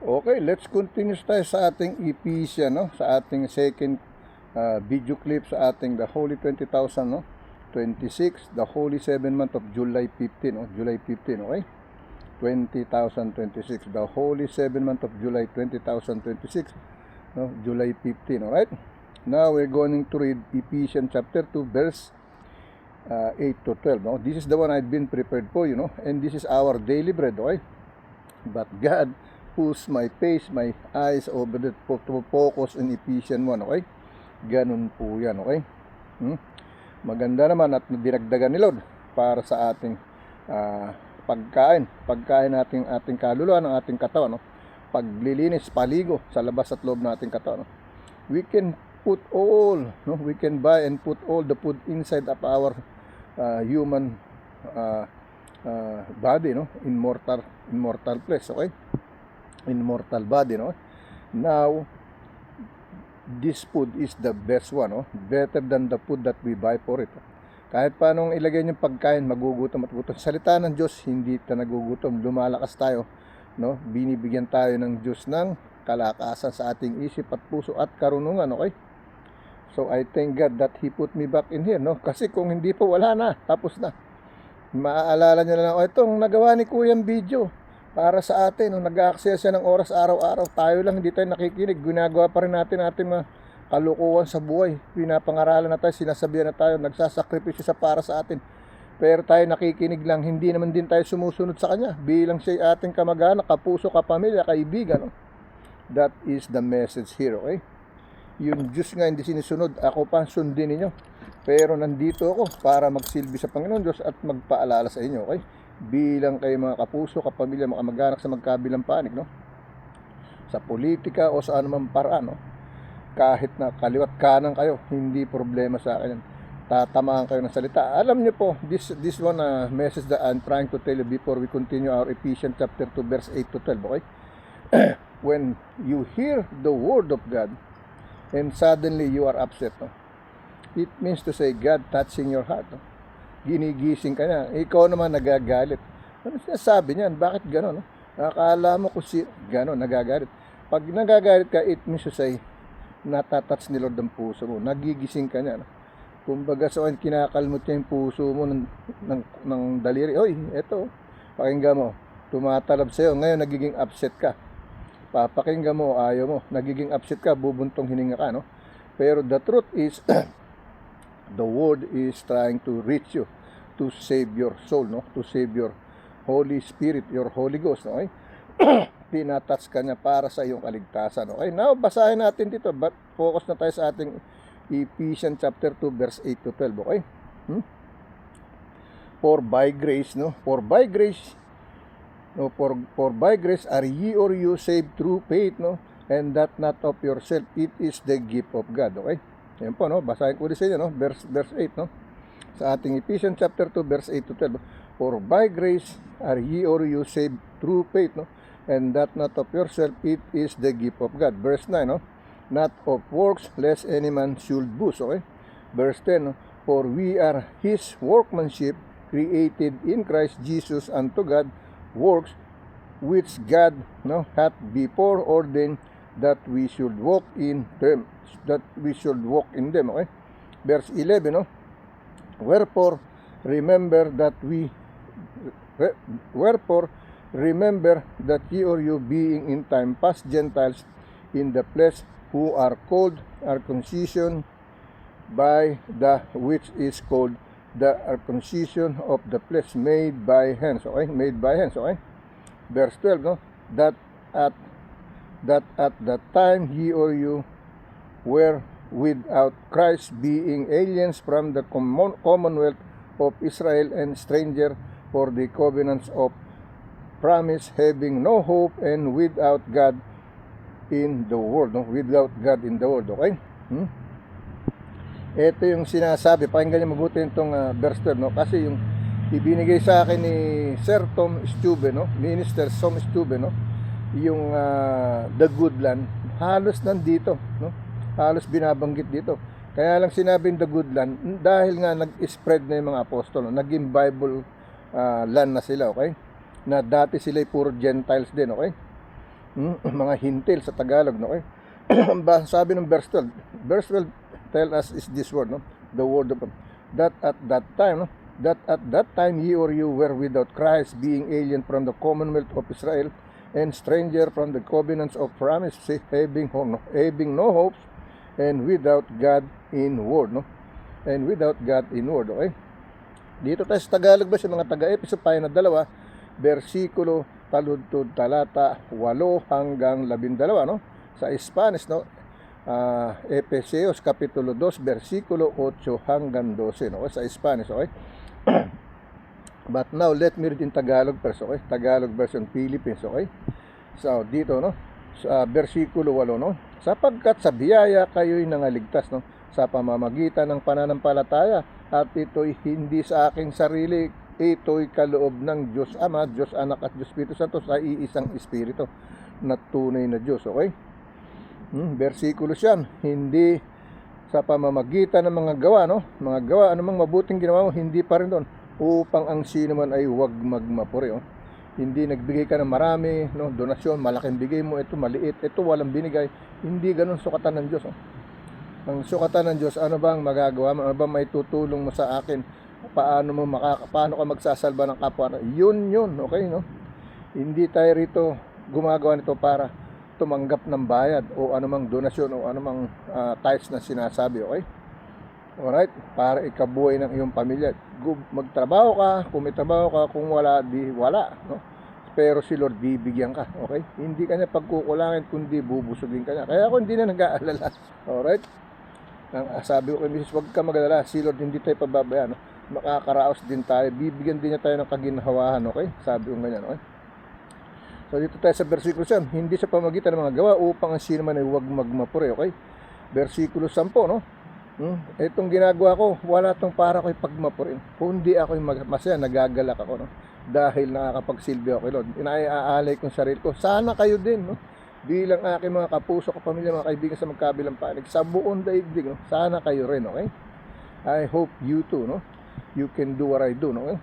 Okay, let's continue tayo sa ating Ephesians, no? Sa ating second video clip sa ating The Holy 20,000, no? 26, the Holy 7 month of July 15, no? July 15, okay? 20,026, the Holy 7 month of July 20,026, no? July 15, alright? Now we're going to read Ephesians chapter 2, verse 8 to 12, no? This is the one I've been prepared for, you know, and this is our daily bread, okay? But God push my face, my eyes over the focus in Ephesians 1, okay? Ganun po yan, okay? Maganda naman at dinagdagan ni Lord para sa ating pagkain natin ating kaluluwa ng ating katawan, no? Paglilinis, paligo sa labas at loob ng ating katawan, no? We can put all, no? We can buy and put all the food inside of our human body, no? Immortal flesh, okay? Immortal body, no? Now this food is the best one, no? Better than the food that we buy for it. Kahit paano ilagay yung pagkain, magugutom at gutom. Salita ng Diyos, hindi tayo nagugutom. Lumalakas tayo, no? Binibigyan tayo ng Diyos ng kalakasan sa ating isip at puso at karunungan, okay? So I thank God that He put me back in here, no? Kasi kung hindi po, wala na, tapos na. Maaalala nyo na lang, itong nagawa ni Kuyang video para sa atin, no? Nag-access siya ng oras araw-araw. Tayo lang hindi tayo nakikinig. Ginagawa pa rin natin mga kalukuhan sa buhay. Pinapangaralan na tayo, sinasabihan na tayo, nagsasakripisyo sa para sa atin. Pero tayo nakikinig lang, hindi naman din tayo sumusunod sa kanya. Bilang siya ating kamag-anak, kapuso, kapamilya, kaibigan, no? That is the message here, okay? Yung Diyos nga hindi sinisunod, ako pa sundin ninyo. Pero nandito ako para magsilbi sa Panginoon Diyos at magpaalala sa inyo, okay? Bilang kayo mga kapuso, kapamilya, mga kamag-anak sa magkabilang panig, no? Sa politika o sa anumang paraan, no? Kahit na kaliwat kanan kayo, hindi problema sa akin yan. Tatamaan kayo ng salita. Alam niyo po, this one message that I'm trying to tell you before we continue our Ephesians chapter 2 verse 8 to 12, okay? When you hear the word of God and suddenly you are upset, no? It means to say God touching your heart, no? Ginigising ka niya, ikaw naman nagagalit. Ano sinasabi niyan? Bakit gano'n, no? Nakakala mo kung gano'n, nagagalit. Pag nagagalit ka, it means to say natatats ni Lord ang puso mo, nagigising ka niya, no? Kumbaga sa kinakalmot niya yung puso mo ng daliri. Oy, eto, pakinggan mo, tumatalab sa'yo, ngayon nagiging upset ka. Papakinggan mo, ayaw mo, nagiging upset ka, bubuntong hininga ka, no? Pero the truth is the word is trying to reach you, to save your soul, no? To save your Holy Spirit, your Holy Ghost, okay? Tinatats ka niya para sa iyong kaligtasan, okay? Now, basahin natin dito, but focus na tayo sa ating Ephesians chapter 2 verse 8 to 12, okay? For by grace, no? For by grace, no? For by grace are ye or you saved through faith, no? And that not of yourself, it is the gift of God, okay? Yan po, no? Basahin ko din sa inyo, no? Verse 8, no? Sa ating Ephesians chapter 2 verse 8 to 12. For by grace are ye or you saved through faith, no? And that not of yourself, it is the gift of God. Verse 9, no? Not of works, lest any man should boast, okay? Verse 10, no? For we are His workmanship, created in Christ Jesus unto God works, which God, no, hath before ordained that we should walk in them, okay? Verse 11, no? Wherefore remember that ye or you, being in time past Gentiles in the flesh, who are called circumcision by the which is called the circumcision of the flesh, made by hands, okay? Made by hands, okay? Verse 12, no? That at that time ye or you were without Christ, being aliens from the commonwealth of Israel and stranger for the covenants of promise, having no hope and without God in the world, no? Without God in the world, okay? Ito yung sinasabi, pakinggan niyo mabuti itong verse 12, no? Kasi yung ibinigay sa akin ni Sir Tom Stube, no? Minister Tom Stube, no? Yung The Good Land, halos nandito, no? Halos binabanggit dito. Kaya lang sinabing the good land dahil nga nag-spread na yung mga apostol, no? Naging Bible land na sila, okay? Na dati sila puro Gentiles din, okay? Mga hintil sa Tagalog, no? Okay? Sabi ng verse 12 tell us is this word, no? The word of that at that time, no? That at that time ye or you were without Christ, being alien from the commonwealth of Israel and stranger from the covenants of promise, having no hopes and without God in word, no? And without God in word, okay? Dito tayo sa Tagalog ba, sa mga taga-Epeso tayo na 2, versikulo taludtod talata 8 hanggang 12, no? Sa Spanish, no? Efesios kapitulo 2 versikulo 8 hanggang 12, no? Sa Spanish, okay? But now let me read in Tagalog first, okay? Tagalog version Philippines, okay? So dito, no? Sa versikulo 8, no? Sapagkat sa biyaya kayo'y nangaligtas, no? Sa pamamagitan ng pananampalataya, at ito'y hindi sa aking sarili, ito'y kaloob ng Diyos Ama, Diyos Anak at Diyos Espiritu Santo sa iisang Espiritu na tunay na Diyos, okay? Versikulo siya, hindi sa pamamagitan ng mga gawa, no? Mga gawa, anumang mabuting ginawa mo, hindi pa rin doon, upang ang sino man ay huwag magmapuri, oh. Hindi nagbigay ka ng marami, no? Donasyon, malaking bigay mo, ito maliit, ito walang binigay. Hindi ganun sukatan ng Diyos, oh. Ang sukatan ng Diyos, ano bang magagawa mo? Ano bang may tutulong mo sa akin? Paano ka magsasalba ng kapwa? Yun, okay, no? Hindi tayo rito gumagawa nito para tumanggap ng bayad o anumang donasyon o anumang tithes na sinasabi, okay? Alright, para ikabuhay ng iyong pamilya. Magtrabaho ka, kung may trabaho ka, kung wala, di wala, no? Pero si Lord bibigyan ka, okay? Hindi kanya pagkukulangin, kundi bubusugin kanya. Kaya ako hindi na nag-aalala, alright? Sabi ko kay Mrs. huwag ka mag-alala, si Lord hindi tayo pababayaan, no? Makakaraos din tayo, bibigyan din niya tayo ng kaginhawahan, okay? Sabi ko ganyan, okay? So dito tayo sa versikulo 10, hindi sa pamagitan ng mga gawa upang ang sino man ay huwag magmapuri, okay? Versikulo 10, no? Itong ginagawa ko, wala tong para ko'y pagmapurin, kundi ako'y masaya, nagagalak ako, no? Dahil nakakapagsilbi ako kay Lord. Inaalay kong sarili ko, sana kayo din, no? Bilang aking mga kapuso, kapamilya, mga kaibigan sa magkabilang panig, sa buong daigdig, no? Sana kayo rin, okay? I hope you too, no? You can do what I do, no?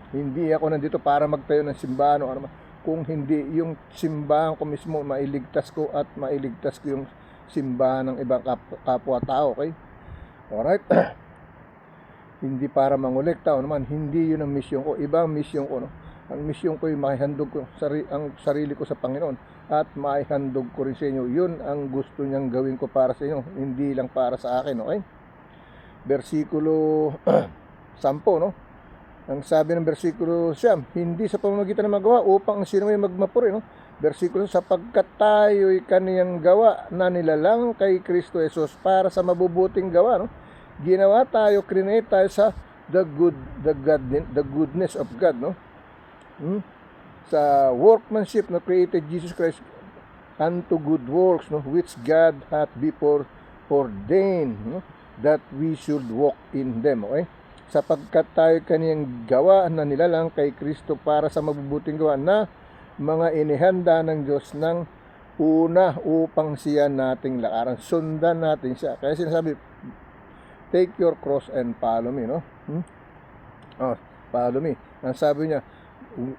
Hindi ako nandito para magtayo ng simbahan o ano, kung hindi yung simbahan ko mismo mailigtas ko at mailigtas ko yung simbahan ng ibang kapwa-tao, okay? Alright? Hindi para mangolekta o naman, hindi yun ang misyon ko. Ibang misyon ko, no? Ang misyon ko ay maihandog ko ang sarili ko sa Panginoon at maihandog ko rin sa inyo. Yun ang gusto niyang gawin ko para sa inyo, hindi lang para sa akin, okay? Versikulo 10, no? Ang sabi ng versikulo 9, hindi sa pamamagitan ng magawa upang sino may magmapuri, no? Versikulo, sapagkat tayo'y kaniyang gawa na nilalang kay Kristo Jesus para sa mabubuting gawa, no? Ginawa tayo, create tayo sa the goodness of God, no? Sa workmanship na created Jesus Christ unto good works, no? Which God hath before ordained, no? That we should walk in them, okay? Sapagkat tayo kaniyang gawa na nilalang kay Kristo para sa mabubuting gawa na mga inihanda ng Diyos ng una upang siya nating lakaran. Sundan natin siya. Kaya sinasabi, take your cross and follow me, no? Follow me. Ang sabi niya,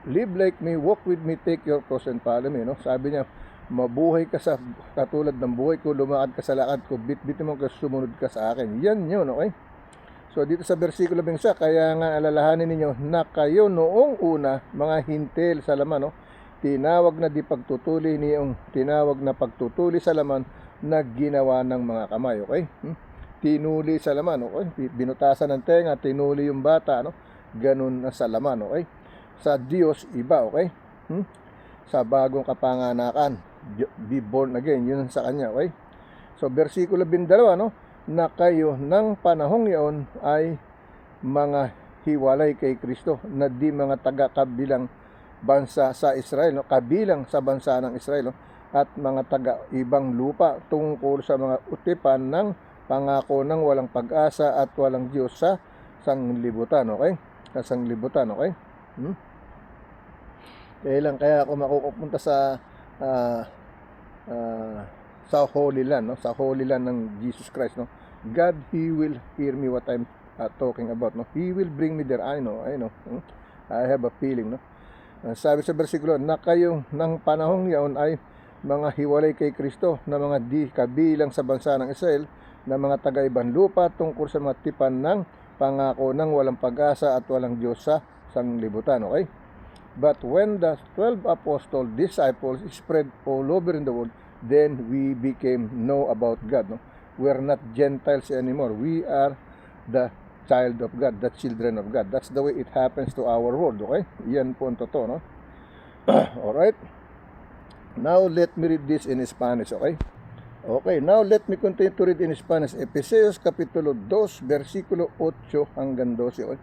live like me, walk with me, take your cross and follow me, no? Sabi niya, mabuhay ka sa katulad ng buhay ko, lumakad ka sa lakad ko, bitbitin mo ka, sumunod ka sa akin. Yan yun, okay? So dito sa versikulo 11, kaya nga alalahanin ninyo na kayo noong una, mga hintil sa laman, no? Tinawag na pagtutuli sa laman na ginawa ng mga kamay, okay? Tinuli sa laman, okay? Binutasan ng tenga, tinuli yung bata, no? Ganun na sa laman, okay? Sa Diyos iba, okay? Sa bagong kapanganakan, be born again, yun sa kanya, okay? So versikulo 12, no? Na kayo ng panahong iyon ay mga hiwalay kay Kristo, na di mga taga-kabilang bansa sa Israel, no? Kabilang sa bansa ng Israel, no? At mga taga-ibang lupa tungkol sa mga utipan ng pangako ng walang pag-asa at walang Diyos sa sanglibutan, okay? Sa sanglibutan, okay? Kaya ako makupunta sa Holy Land, no? Sa Holy Land ng Jesus Christ, no? God, He will hear me what I'm talking about, no? He will bring me there. I know. I have a feeling, no? Sabi sa bersikulo, na kayong ng panahong yaon ay mga hiwalay kay Kristo na mga di kabilang sa bansa ng Israel na mga taga-ibang lupa tungkol sa mga tipan ng pangako ng walang pag-asa at walang Diyos sa sanglibutan. Okay? But when the 12 apostles, disciples spread all over in the world, then we became know about God. No? We are not Gentiles anymore. We are the child of God, the children of God. That's the way it happens to our world. Okay? Yan po ang totoo. No? Alright? Now, let me read this in Spanish. Okay? Okay, now let me continue to read in Spanish. Efesios capítulo 2, versículo 8 hanggang 12. Okay?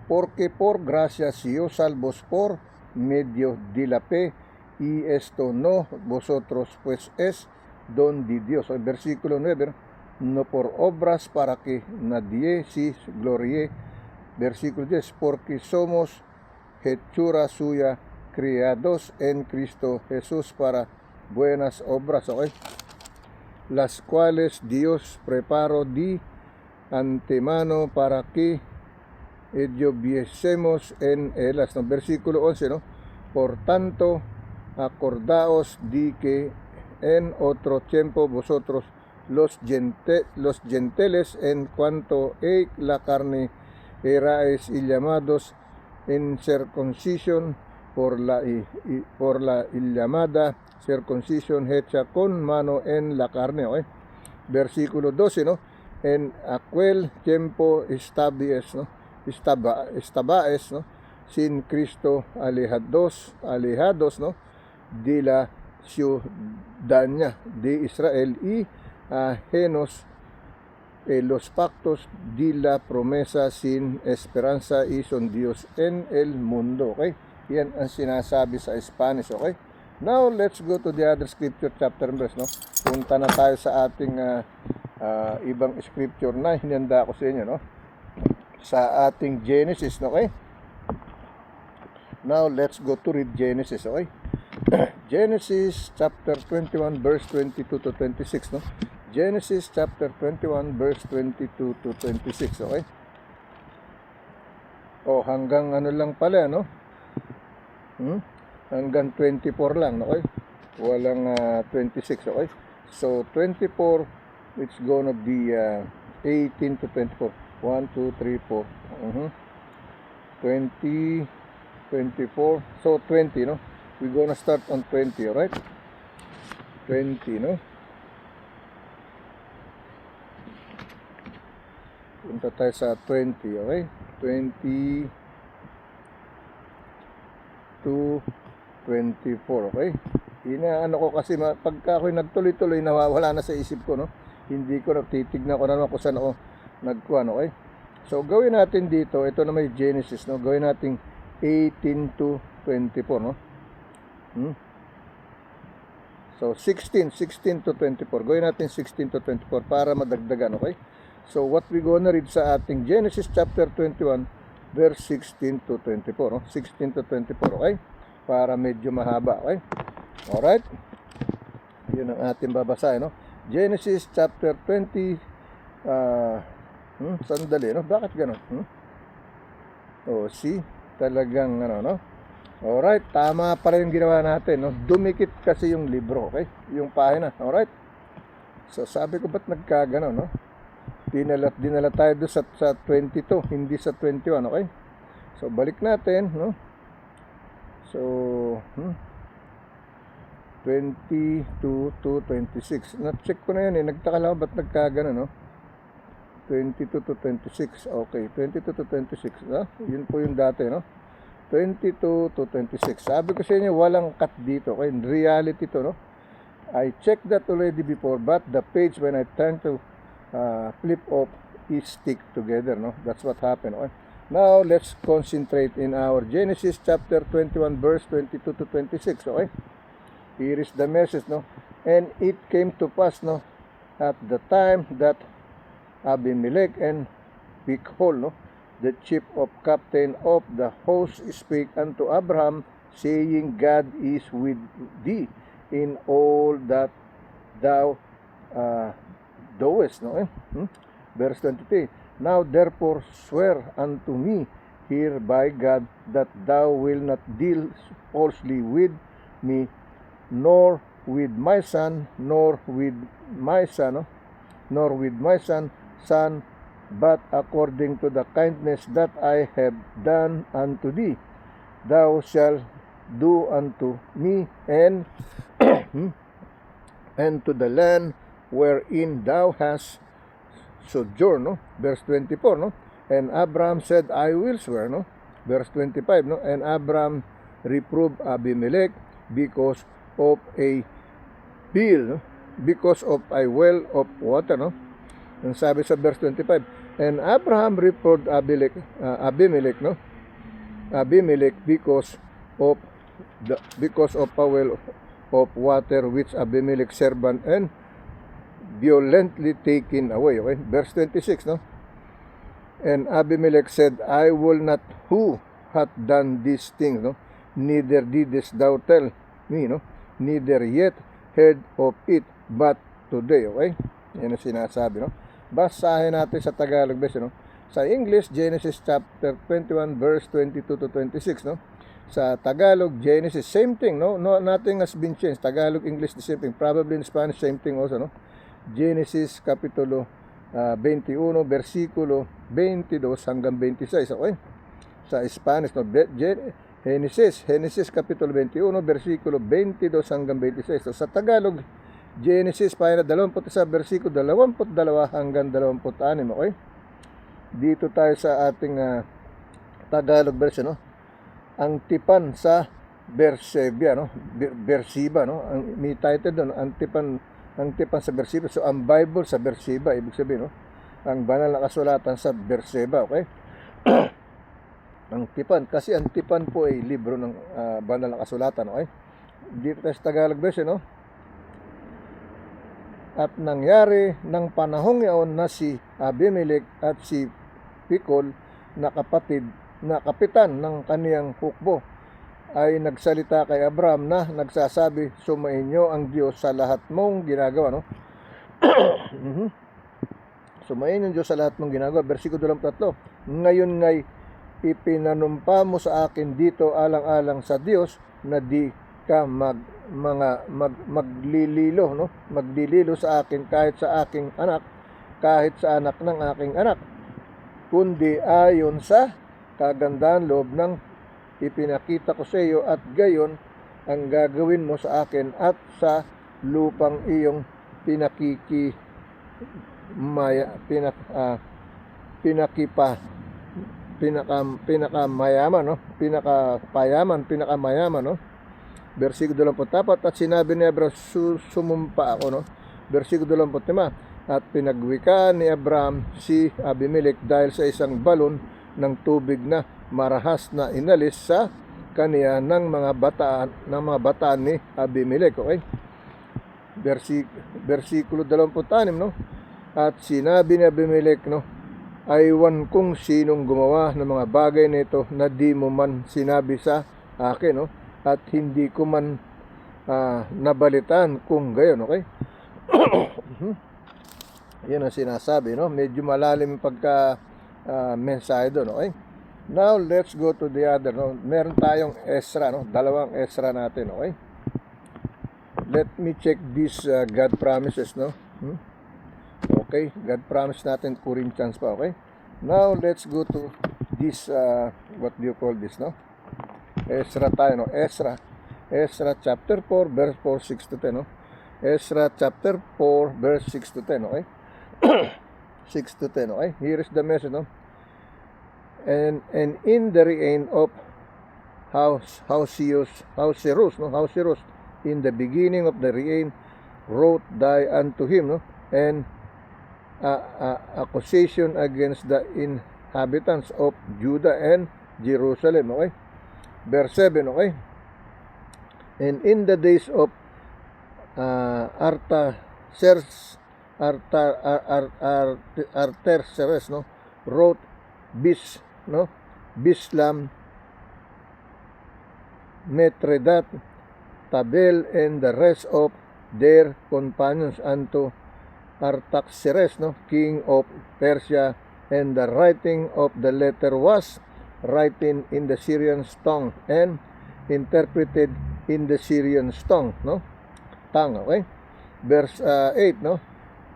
Porque por gracia Dios salvos por medio de la fe, y esto no vosotros, pues es don de Dios. El versículo 9, no por obras para que nadie se gloríe. Versículo 10, porque somos hechura suya, creados en Cristo Jesús para buenas obras, okay? Las cuales Dios preparó de antemano para que viésemos en él. Hasta el versículo 11, ¿no? Por tanto, acordaos de que en otro tiempo vosotros los gentiles en cuanto a la carne erais y llamados en circuncisión por la llamada circuncisión hecha con mano en la carne. ¿Eh? Versículo 12, ¿no? En aquel tiempo estabais, ¿no? ¿No? Sin Cristo alejados, ¿no? De la ciudadanía de Israel y ajenos los pactos de la promesa, sin esperanza y son Dios en el mundo. Okay? Yan ang sinasabi sa Spanish. Okay? Now, let's go to the other scripture, chapter and verse. No? Punta na tayo sa ating ibang scripture na hinanda ko sa inyo. No? Sa ating Genesis. Okay? Now, let's go to read Genesis. Okay? Genesis chapter 21, verse 22 to 26. No? Genesis chapter 21, verse 22 to 26, okay? O, hanggang ano lang pala, no? Hanggang 24 lang, okay? Walang 26, okay? So, 24, it's gonna be 18 to 24. 1, 2, 3, 4. 20, 24. So, 20, no? We're gonna start on 20, alright? 20, no? Punta tayo sa 20, okay? 20 to 24, okay? Inaano ko kasi pagka ako'y nagtuloy-tuloy, nawawala na sa isip ko, no? Hindi ko natitignan ko na naman kung saan ako nagkuhan, okay? So, gawin natin dito, ito na may Genesis, no? Gawin natin 18 to 24, no? So, 16 to 24. Gawin natin 16 to 24 para madagdagan, okay? So, what we gonna read sa ating Genesis chapter 21, verse 16 to 24. No? 16 to 24, okay? Para medyo mahaba, okay? Alright? Yun ang ating babasahin, no? Genesis chapter 20, sandali, no? Bakit gano'n? Oh, see? Talagang, ano, no? Alright, tama pa rin yung ginawa natin, no? Dumikit kasi yung libro, okay? Yung pahina, alright? So, sabi ko, ba't nagkagano, no? Dinala tayo doon sa 22, hindi sa 21, okay? So, balik natin, no? So, 22 to 26. Na-check ko na yun, eh. Nagtaka lang, ba't nagkagano, no? 22 to 26. Okay, 22 to 26. No? Yun po yung dati, no? 22 to 26. Sabi ko sa inyo, walang cut dito. Okay, in reality to, no? I checked that already before, but the page when I turn to flip off is stick together, no? That's what happened, okay? Now, let's concentrate in our Genesis chapter 21, verse 22 to 26, okay? Here is the message, no? And it came to pass, no? At the time that Abimelech and Phicol, no? The chief of captain of the host spake unto Abraham, saying, God is with thee in all that thou doest, no? Verse 23. Now therefore swear unto me here by God, that thou wilt not deal falsely with me, nor with my son, nor with my son, son, but according to the kindness that I have done unto thee, thou shalt do unto me, and and to the land wherein thou hast sojourned, no? Verse 24, no? And Abraham said, I will swear, no? Verse 25, no? And Abraham reproved Abimelech because of a bill, no? Because of a well of water, no? Ang sabi sa verse 25, and Abraham reproved Abimelech, no? Abimelech because of a well of water which Abimelech's servant and violently taken away. Okay? Verse 26, no? And Abimelech said, I will not who hath done these things, no? Neither didst thou tell me, no? Neither yet heard of it, but today. Okay? Yan ang sinasabi, no? Basahin natin sa Tagalog version, no? Sa English, Genesis chapter 21 verse 22 to 26, no? Sa Tagalog, Genesis, same thing, no? Nothing has been changed. Tagalog, English, the same thing. Probably in Spanish, same thing also, no? Genesis kapitulo 21 versikulo 22 hanggang 26, okay? Sa Spanish, no? Genesis kapitulo 21 versikulo 22 hanggang 26. So, sa Tagalog, Genesis pahina 21 versikulo 22 hanggang 26, okay? Dito tayo sa ating Tagalog version, no? Ang tipan sa Beersheba, no? Beersheba, no? May title doon, ang tipan sa Beersheba. So ang Bible sa Beersheba, ibig sabihin, no? Ang banal na kasulatan sa Beersheba, okay? Ang tipan, kasi ang tipan po ay libro ng banal na kasulatan, okay? Dito tayo sa Tagalog version, no? At nangyari ng panahong yaon na si Abimelech at si Pikol na kapitan ng kaniyang hukbo ay nagsalita kay Abraham na nagsasabi, sumainyo ang Diyos sa lahat mong ginagawa, no? Sumainyo ang Diyos sa lahat mong ginagawa. Versikulo 23, ngayon nga'y ipinanumpa mo sa akin dito alang-alang sa Diyos na di ka maglililo, no? Maglililo sa akin kahit sa aking anak, kahit sa anak ng aking anak, kundi ayon sa kagandahan loob ng ipinakita ko sa iyo, at gayon ang gagawin mo sa akin at sa lupang iyong pinakamayaman, no? Versikulo 24, at sinabi ni Abraham, sumumpa ako, no? Versikulo 25, at pinagwikaan ni Abraham si Abimelech dahil sa isang balon ng tubig na marahas na inalis sa kaniya ng mga bataan ni Abimelech, okay? Versikulo 26, no? At sinabi ni Abimelech, no? Aywan kung sinong gumawa ng mga bagay nito na di mo man sinabi sa akin, no? At hindi ko man nabalitaan kung gayon, okay? Yan ang sinasabi, no? Medyo malalim yung pagka mensahe doon, okay? Now, let's go to the other, no? Meron tayong Ezra, no? Dalawang Ezra natin, okay? Let me check this God promises, no? Okay, God promise natin Corinthians pa, okay? Now, let's go to this, what do you call this, no? Ezra tayo, no? Ezra chapter 4, verse 4, 6 to 10, no? Ezra chapter 4, verse 6 to 10, okay? 6 to 10, okay? Here is the message, no? And in the reign of Hausius, in the beginning of the reign, wrote thy unto him, no? And accusation against the inhabitants of Judah and Jerusalem, okay? Verse 7, okay? And in the days of Artaxerxes, no, wrote Bislam, Mithredath, Tabel, and the rest of their companions unto Artaxerxes, no, king of Persia, and the writing of the letter was written in the Syrian's tongue and interpreted in the Syrian's tongue, no? Tongue, okay? Verse 8, no?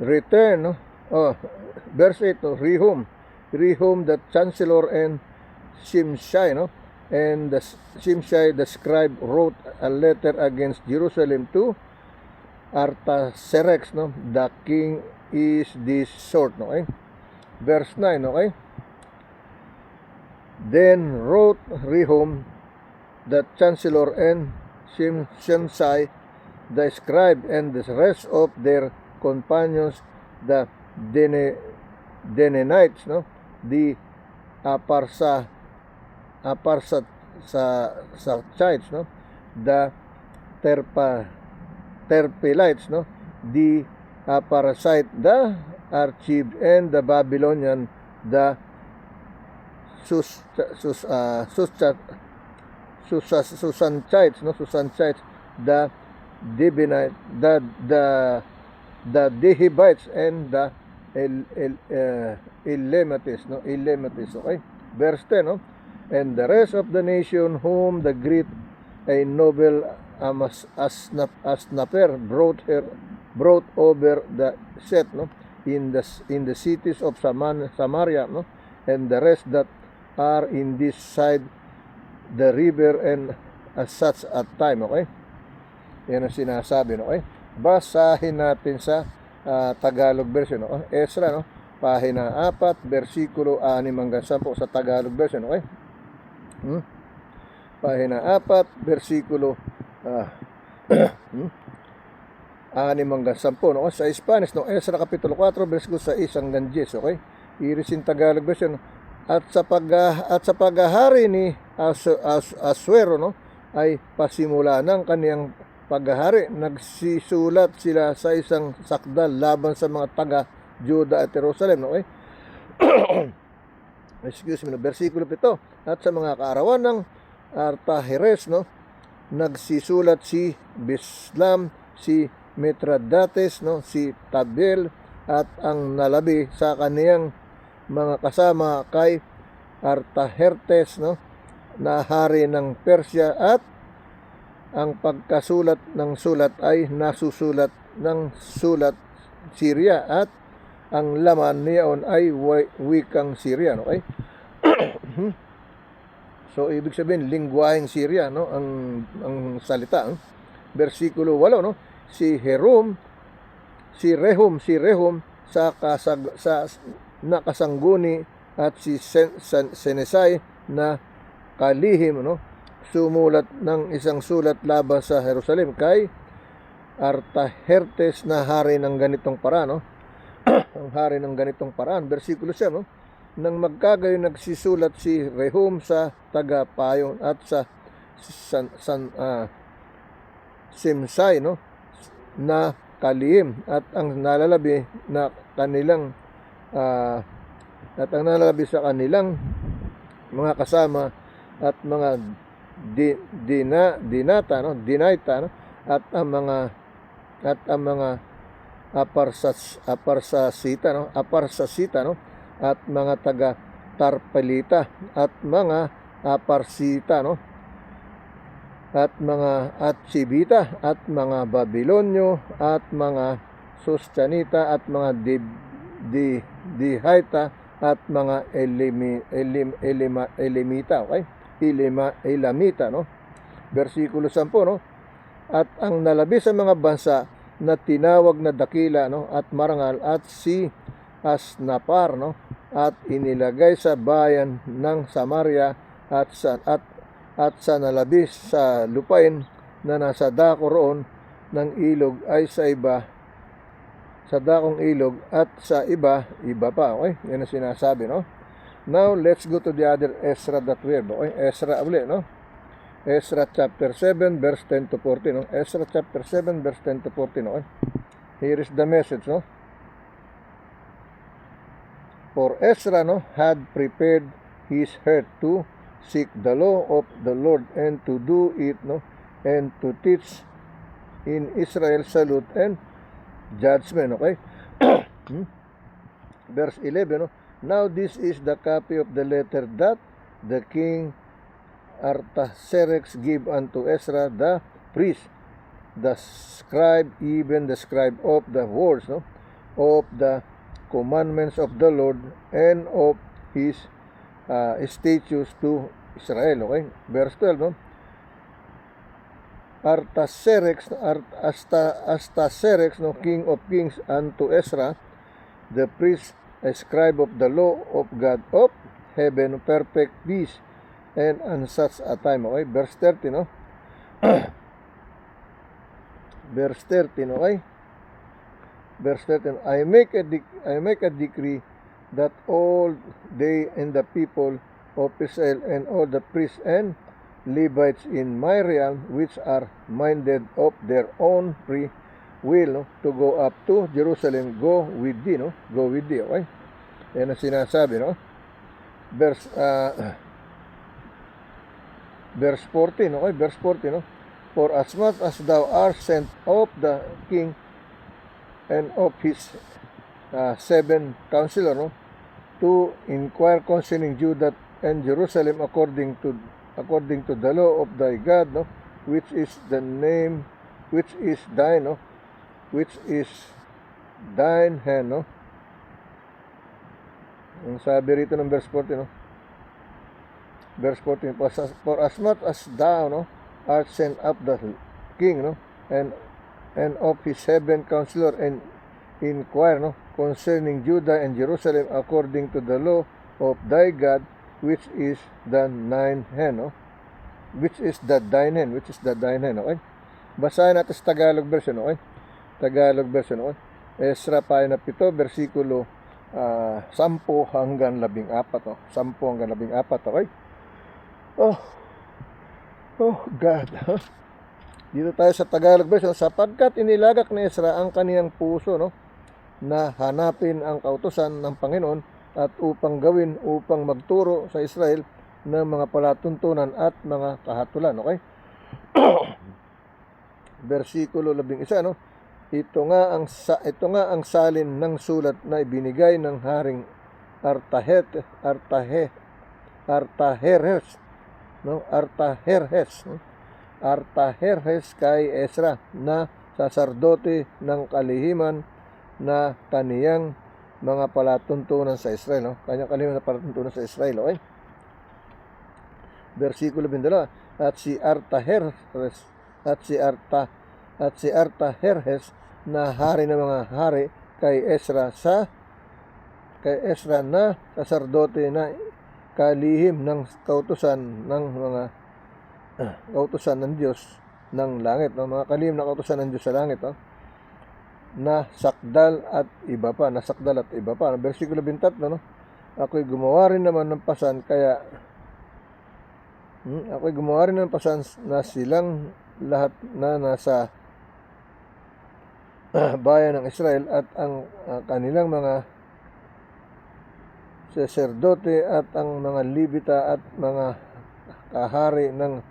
Return, no? Verse 8, no? Rehum the chancellor and Shimshai, no? And Shimshai the scribe wrote a letter against Jerusalem to Artaxerxes, no? The king is this sort, no? Okay? Verse 9, okay? Then wrote Rehum the chancellor and Shimshai the scribe and the rest of their companions, the Denenites, no? The Aparsachites, no? The Terpelites, no? The Aparasite, the Archib, and the Babylonian, the Susanchites, no? Susanchites, the Dibonite, the Dehibites, and the Elamites, no? Elamites, okay? Verse 10, no? And the rest of the nation whom the great a noble Asnaper brought over the set, no? In the cities of Samaria, no? And the rest that are in this side the river and as such a time, okay? Yan ang sinasabi, no? Okay? Basahin natin sa Tagalog version, no? Ezra, no? Pahina 4, versikulo 6 hanggang 10 sa Tagalog version, okay? Pahina 4, versikulo 6 hanggang 10, no? Sa Spanish, no? Ezra kapitulo 4, versikulo 6 hanggang 10, okay? Irisin Tagalog version, no? At sa paghahari ni Asuero, no? Ay pasimula ng kaniyang paghahari, nagsisulat sila sa isang sakdal laban sa mga taga-Juda at Jerusalem, okay? Excuse me, no? Versikulo 7, at sa mga kaarawan ng Artaxerxes, no? Nagsisulat si Bislam, si Mitradates, no? Si Tabel, at ang nalabi sa kaniyang mga kasama kay Artaxerxes, no? Na hari ng Persia, at ang pagkasulat ng sulat ay nasusulat ng sulat Syria, at ang laman niyaon ay wikang Syria, okay? So ibig sabihin lingwaheng Syria, no? Ang salita, no? Versikulo 8, no? Si Rehum sa nakasangguni, at si Senesai na kalihim, no? Sumulat ng isang sulat laban sa Jerusalem kay Artaxerxes na hari ng ganitong paraan, no? Ang hari ng ganitong paraan. Versikulo 7, no? Nang magkagayon nagsisulat si Rehum sa tagapayon at sa Simsai, no? Na kalihim, at ang nalalabi sa kanilang mga kasama at mga dinaita, no? At ang mga aparsasita, no? At mga taga Tarpelita, at mga Aparsita, no? At mga Atsibita, at mga Babilonyo, at mga Sustanita, at mga Dihita, at mga Elamita, okay? Elamita, no? Versikulo 10, no? At ang nalabi sa mga bansa na tinawag na dakila, no? At marangal, at si Asnapar, no? At inilagay sa bayan ng Samaria, at sa nalabi sa lupain na nasa dako roon ng ilog ay sa dakong ilog, at sa iba pa, okay? Yan ang sinasabi, no? Now, let's go to the other Ezra that we have, okay? Ezra ulit, no? Ezra chapter 7, verse 10 to 14, no? Ezra chapter 7, verse 10 to 14, okay? Here is the message, no? For Ezra, no, had prepared his heart to seek the law of the Lord and to do it, no? And to teach in Israel salute and judgment, okay? Verse 11, no? Now this is the copy of the letter that the king Artaxerxes give unto Ezra the priest, the scribe, even the scribe of the words, no, of the commandments of the Lord and of his statutes to Israel. Okay, verse 12, no? Artaxerxes, no, king of kings, unto Ezra the priest, a scribe of the law of God of heaven, perfect peace and on such a time. Okay, verse 30, no? Verse 13, okay? Verse 13, I make a decree that all they and the people of Israel and all the priests and Levites in my realm, which are minded of their own free will, no, to go up to Jerusalem, go with thee, no? Go with thee, okay? Yan ang sinasabi, no? Verse 14, okay? Verse 14, no? For as much as thou art sent of the king and of his 7 counselor, no, to inquire concerning Judah and Jerusalem according to the law of thy God, no, which is thine, no, which is thine hand, no. Ang sabi rito ng verse 14, no? Verse 14, for as much as thou, no, art sent up the king, no, and of his 7 counselor, and inquire, no, concerning Judah and Jerusalem according to the law of thy God, which is the thine hand, no? Which is the thine hand, okay? Basahin natin sa Tagalog version, okay? Tagalog version, okay? Ezra pahina 7, versikulo 10 hanggang 14, no? 10 hanggang 14, okay? Oh God. Dito tayo sa Tagalog version, sapagkat inilagak ni Ezra ang kaniyang puso, no, na hanapin ang kautusan ng Panginoon at upang magturo sa Israel ng mga palatuntunan at mga kahatulan, okay? Versikulo 11, no? Ito nga ang salin ng sulat na ibinigay ng Haring Artaherhes, no? Artaherhes kay Ezra na saserdote ng kalihiman na kaniyang mga palatuntunan sa Israel, no? Kanyang kalihiman na palatuntunan sa Israel, okay? Versikulo 22, at si Artaherhes na hari ng mga hari kay Ezra na saserdote na kalihim ng kautusan ng Diyos ng langit, no? Mga kalihim na kautusan ng Diyos sa langit, no? Na sakdal at iba pa, Versikulo 23, no? Ako'y gumawa rin naman ng pasan na silang lahat na nasa bayan ng Israel at ang kanilang mga saserdote at ang mga Levita at mga kahari ng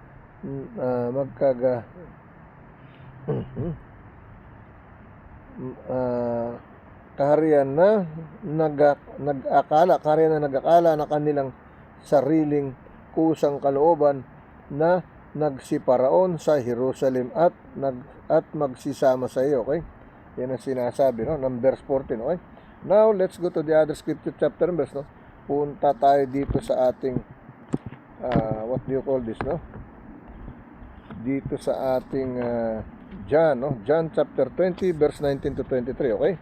kaharian na nag-akala na kanilang sariling kusang kalooban na nagsiparaon sa Jerusalem at magsisama sa iyo, okay? Yan ang sinasabi, no, ng verse 14, okay? Now, let's go to the other scripture chapter and verse, no? Punta tayo dito sa ating what do you call this, no? Dito sa ating John, no? John chapter 20 verse 19 to 23, okay?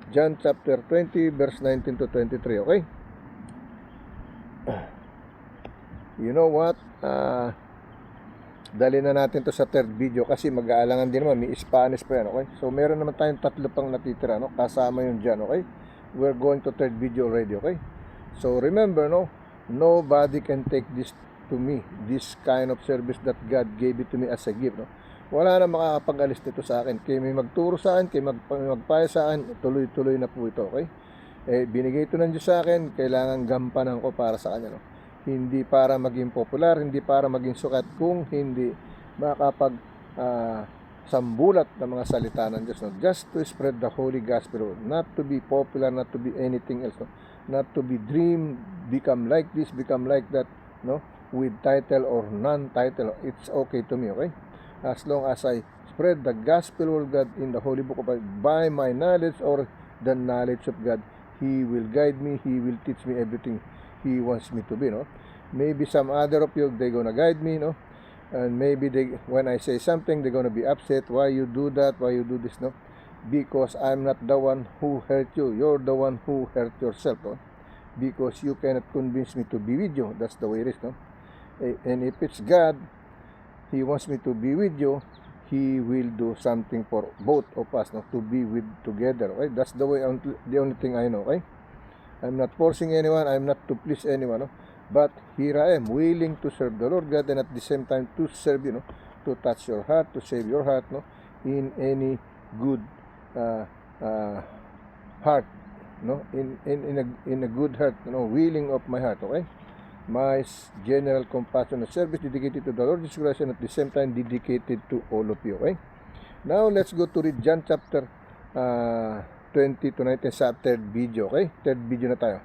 John chapter 20 verse 19 to 23, okay? You know what? Dali na natin to sa third video kasi mag-aalangan din naman, may Spanish pa yan, okay? So meron naman tayong 3 pang natitira, no? Kasama yung dyan, okay? We're going to third video already, okay? So remember, no? Nobody can take this to me, this kind of service that God gave it to me as a gift, no? Wala na makakapag-alis nito sa akin. Kaya may magturo sa akin, kaya magpaya sa akin, tuloy-tuloy na po ito, okay? Binigay ito ng Diyos sa akin, kailangan gampanan ko para sa kanya, no? Hindi para maging popular, hindi para maging sukat, kung hindi makapag sambulat ng mga salita ng Diyos, no? Just to spread the holy gospel, not to be popular, not to be anything else, no? Not to be dream, become like this, become like that, no, with title or non-title, it's okay to me, okay? As long as I spread the gospel of God in the holy book of God by my knowledge or the knowledge of God, He will guide me, He will teach me everything He wants me to be, no? Maybe some other of you, they're gonna guide me, no? And maybe when I say something, they're gonna be upset. Why you do that? Why you do this? No, because I'm not the one who hurt you. You're the one who hurt yourself. No? Because you cannot convince me to be with you. That's the way it is. No? And if it's God, He wants me to be with you, He will do something for both of us, no? To be with together. Right? That's the way. The only thing I know. Right? I'm not forcing anyone. I'm not to please anyone. No? But here I am, willing to serve the Lord God, and at the same time to serve you, to touch your heart, to save your heart, in any good heart, in a good heart, willing of my heart, okay? My general compassionate service dedicated to the Lord Jesus Christ, and at the same time dedicated to all of you, okay? Now let's go to read John chapter 20 to 19 sa third video, okay? Third video na tayo.